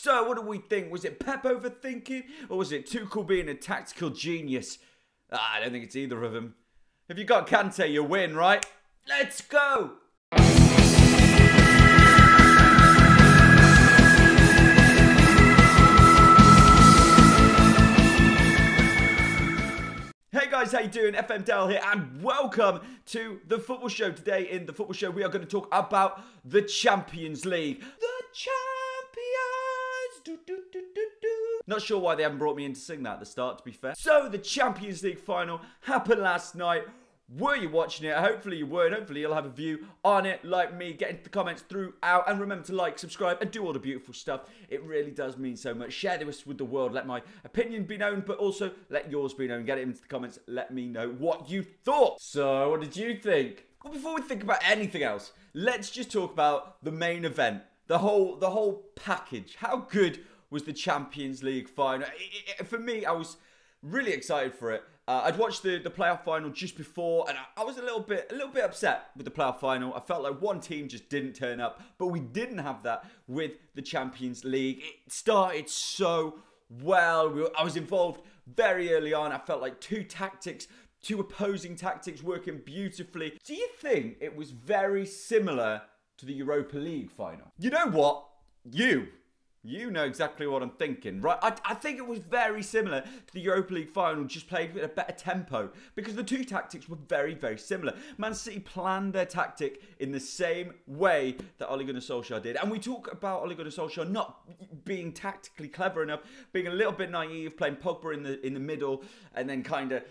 So, what do we think? Was it Pep overthinking, or was it Tuchel being a tactical genius? I don't think it's either of them. If you got Kante, you win, right? Let's go! Hey guys, how you doing? FM Dell here, and welcome to the Football Show. Today in the Football Show, we are going to talk about the Champions League. The Champions! Not sure why they haven't brought me in to sing that at the start, to be fair. So, the Champions League final happened last night. Were you watching it? Hopefully you were, and hopefully you'll have a view on it like me. Get into the comments throughout, and remember to like, subscribe, and do all the beautiful stuff. It really does mean so much. Share this with the world. Let my opinion be known, but also let yours be known. Get it into the comments. Let me know what you thought. So, what did you think? Well, before we think about anything else, let's just talk about the main event. The whole package. How good was the Champions League final? For me, I was really excited for it. I'd watched the playoff final just before, and I was a little bit upset with the playoff final. I felt like one team just didn't turn up, but we didn't have that with the Champions League. It started so well. I was involved very early on. I felt like two opposing tactics working beautifully. Do you think it was very similar to the Europa League final? You know what? You know exactly what I'm thinking, right? I think it was very similar to the Europa League final, just played with a better tempo, because the two tactics were very, very similar. Man City planned their tactic in the same way that Ole Gunnar Solskjaer did. And we talk about Ole Gunnar Solskjaer not being tactically clever enough, being a little bit naive, playing Pogba in the middle, and then kind of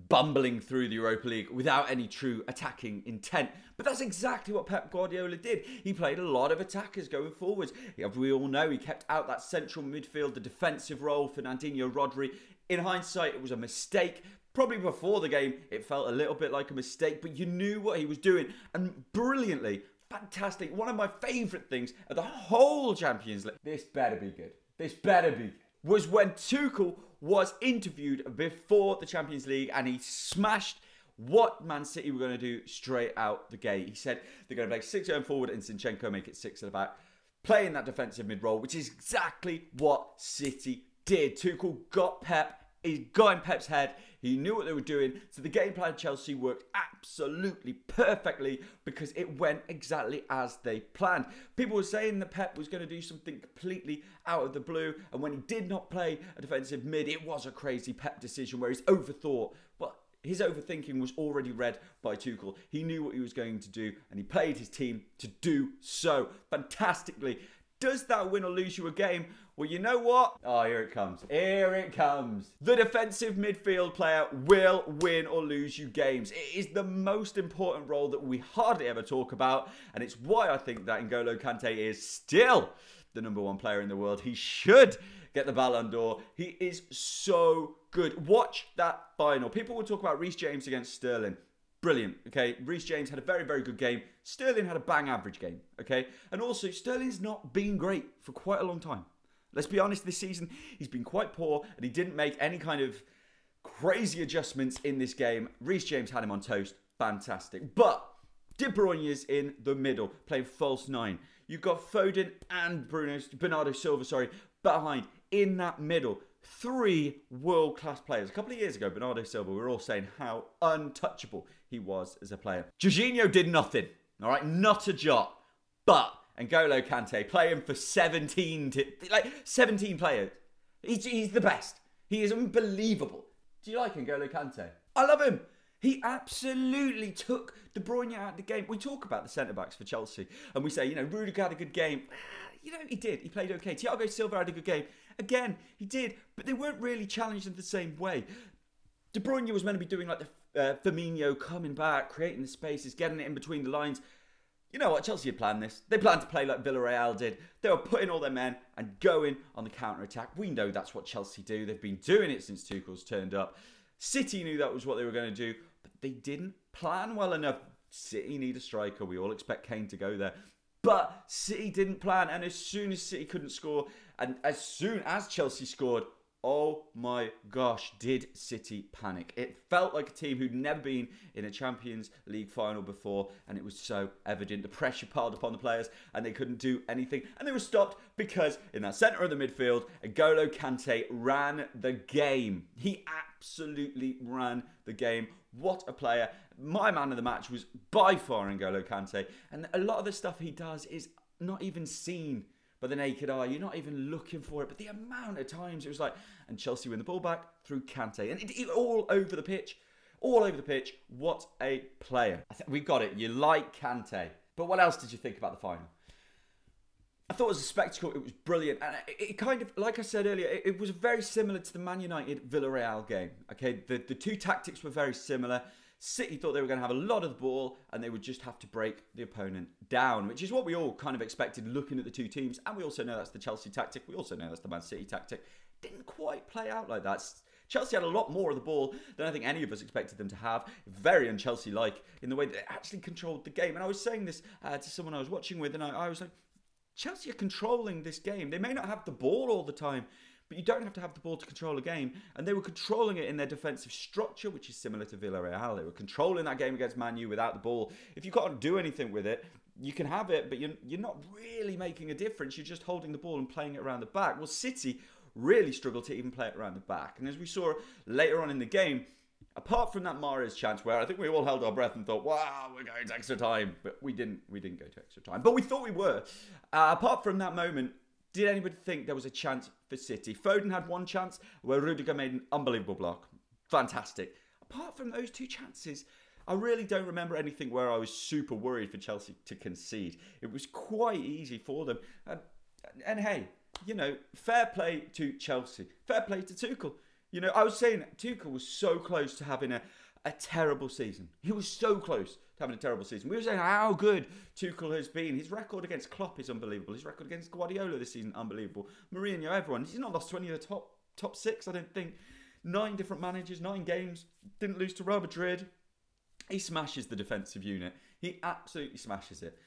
bumbling through the Europa League without any true attacking intent. But that's exactly what Pep Guardiola did. He played a lot of attackers going forwards. As we all know, he kept out that central midfield, the defensive role, Fernandinho, Rodri. In hindsight, it was a mistake. Probably before the game, it felt a little bit like a mistake, but you knew what he was doing. And brilliantly, fantastic. One of my favourite things of the whole Champions League. This better be good. This better be good. Was when Tuchel was interviewed before the Champions League, and he smashed what Man City were going to do straight out the gate. He said they're going to play 6 going forward and Zinchenko make it 6 at the back, playing that defensive mid-role, which is exactly what City did. Tuchel got Pep. He got in Pep's head. He knew what they were doing. So the game plan of Chelsea worked absolutely perfectly because it went exactly as they planned. People were saying that Pep was going to do something completely out of the blue. And when he did not play a defensive mid, it was a crazy Pep decision where he's overthought. But his overthinking was already read by Tuchel. He knew what he was going to do, and he played his team to do so fantastically. Does that win or lose you a game? Well, you know what? Oh, here it comes. Here it comes. The defensive midfield player will win or lose you games. It is the most important role that we hardly ever talk about, and it's why I think that N'Golo Kante is still the #1 player in the world. He should get the Ballon d'Or. He is so good. Watch that final. People will talk about Reece James against Sterling. Brilliant, okay? Reece James had a very, very good game. Sterling had a bang average game, okay? And also, Sterling's not been great for quite a long time. Let's be honest, this season, he's been quite poor, and he didn't make any kind of crazy adjustments in this game. Reece James had him on toast. Fantastic. But De Bruyne's in the middle, playing false 9. You've got Foden and Bernardo Silva, behind in that middle. 3 world-class players. A couple of years ago, Bernardo Silva, we were all saying how untouchable he was as a player. Jorginho did nothing, all right? Not a jot. But N'Golo Kante playing for 17 players. He's the best. He is unbelievable. Do you like N'Golo Kante? I love him. He absolutely took De Bruyne out of the game. We talk about the centre-backs for Chelsea, and we say, you know, Rudiger had a good game. You know, he did. He played okay. Thiago Silva had a good game. Again, he did. But they weren't really challenged in the same way. De Bruyne was meant to be doing like the Firmino coming back, creating the spaces, getting it in between the lines. You know what? Chelsea had planned this. They planned to play like Villarreal did. They were putting all their men and going on the counter-attack. We know that's what Chelsea do. They've been doing it since Tuchel's turned up. City knew that was what they were going to do, but they didn't plan well enough. City need a striker. We all expect Kane to go there. But City didn't plan, and as soon as City couldn't score, and as soon as Chelsea scored, oh my gosh, did City panic. It felt like a team who'd never been in a Champions League final before, and it was so evident. The pressure piled upon the players, and they couldn't do anything. And they were stopped because in that centre of the midfield, N'Golo Kante ran the game. He absolutely ran the game. What a player. My man of the match was by far N'Golo Kante. And a lot of the stuff he does is not even seen by the naked eye. You're not even looking for it. But the amount of times it was like, and Chelsea win the ball back through Kante. And it all over the pitch. All over the pitch. What a player. We got it. You like Kante. But what else did you think about the final? I thought it was a spectacle. It was brilliant. And it kind of, like I said earlier, it was very similar to the Man United Villarreal game. Okay, the two tactics were very similar. City thought they were going to have a lot of the ball and they would just have to break the opponent down, which is what we all kind of expected looking at the two teams. And we also know that's the Chelsea tactic. We also know that's the Man City tactic. Didn't quite play out like that. Chelsea had a lot more of the ball than I think any of us expected them to have. Very un-Chelsea-like in the way that they actually controlled the game. And I was saying this to someone I was watching with, and I was like, Chelsea are controlling this game. They may not have the ball all the time, but you don't have to have the ball to control a game. And they were controlling it in their defensive structure, which is similar to Villarreal. They were controlling that game against Man U without the ball. If you can't do anything with it, you can have it, but you're not really making a difference. You're just holding the ball and playing it around the back. Well, City really struggled to even play it around the back. And as we saw later on in the game, apart from that Mahrez chance where I think we all held our breath and thought, wow, we're going to extra time. But we didn't go to extra time. But we thought we were. Apart from that moment, did anybody think there was a chance for City? Foden had one chance where Rudiger made an unbelievable block. Fantastic. Apart from those two chances, I really don't remember anything where I was super worried for Chelsea to concede. It was quite easy for them. And hey, you know, fair play to Chelsea. Fair play to Tuchel. You know, I was saying Tuchel was so close to having a terrible season. He was so close to having a terrible season. We were saying how good Tuchel has been. His record against Klopp is unbelievable. His record against Guardiola this season, unbelievable. Mourinho, everyone. He's not lost to any of the top six, I don't think. 9 different managers, 9 games. Didn't lose to Real Madrid. He smashes the defensive unit. He absolutely smashes it.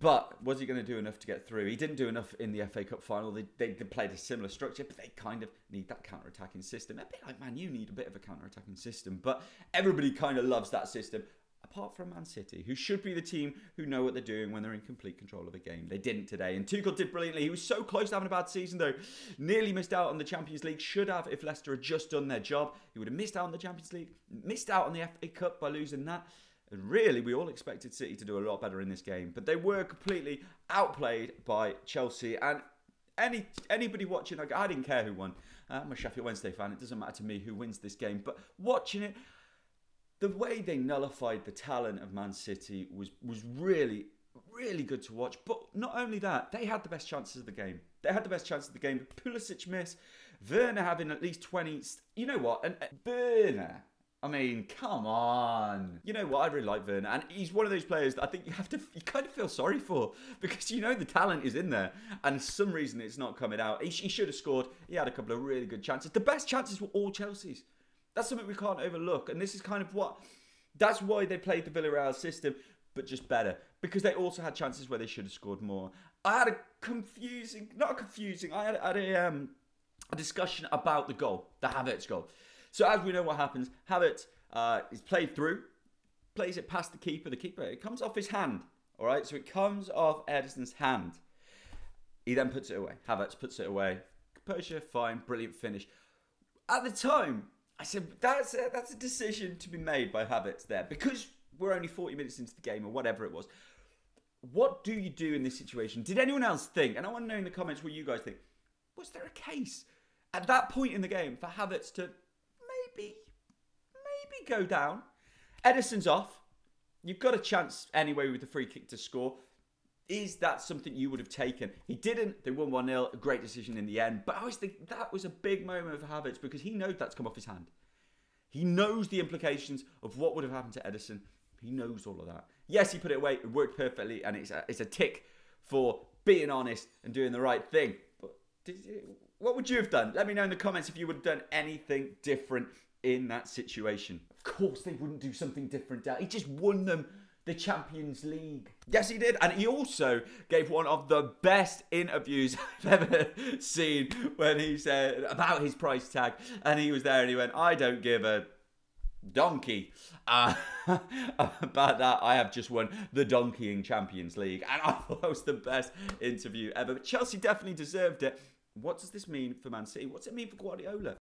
But was he going to do enough to get through? He didn't do enough in the FA Cup final. They played a similar structure, but they kind of need that counter-attacking system. A bit like Man U need a bit of a counter-attacking system. But everybody kind of loves that system, apart from Man City, who should be the team who know what they're doing when they're in complete control of a game. They didn't today, and Tuchel did brilliantly. He was so close to having a bad season, though. Nearly missed out on the Champions League. Should have if Leicester had just done their job. He would have missed out on the Champions League, missed out on the FA Cup by losing that. And really, we all expected City to do a lot better in this game. But they were completely outplayed by Chelsea. And anybody watching, I didn't care who won. I'm a Sheffield Wednesday fan. It doesn't matter to me who wins this game. But watching it, the way they nullified the talent of Man City was really, really good to watch. But not only that, they had the best chances of the game. They had the best chances of the game. Pulisic miss. Werner having at least 20. You know what? And Werner... I mean, come on. You know what? I really like Werner. And he's one of those players that I think you kind of feel sorry for. Because you know the talent is in there. And for some reason it's not coming out. He should have scored. He had a couple of really good chances. The best chances were all Chelsea's. That's something we can't overlook. And this is kind of that's why they played the Villarreal system, but just better. Because they also had chances where they should have scored more. I had a discussion about the goal. The Havertz goal. So as we know what happens, Havertz is played through, plays it past the keeper. It comes off his hand, all right? So it comes off Ederson's hand. He then puts it away. Havertz puts it away. Composure, fine, brilliant finish. At the time, I said, that's a decision to be made by Havertz there. Because we're only 40 minutes into the game or whatever it was. What do you do in this situation? Did anyone else think, and I want to know in the comments what you guys think, was there a case at that point in the game for Havertz to maybe go down? Ederson's off. You've got a chance anyway with the free kick to score. Is that something you would have taken? He didn't. They won 1-0. A great decision in the end. But I always think that was a big moment for Havertz because he knows that's come off his hand. He knows the implications of what would have happened to Ederson. He knows all of that. Yes, he put it away. It worked perfectly. And it's a tick for being honest and doing the right thing. But what would you have done? Let me know in the comments if you would have done anything different in that situation. Of course they wouldn't do something different. He just won them the Champions League. Yes, he did. And he also gave one of the best interviews I've ever seen when he said about his price tag. And he was there and he went, I don't give a donkey about that. I have just won the donkeying Champions League. And I thought that was the best interview ever. But Chelsea definitely deserved it. What does this mean for Man City? What's it mean for Guardiola?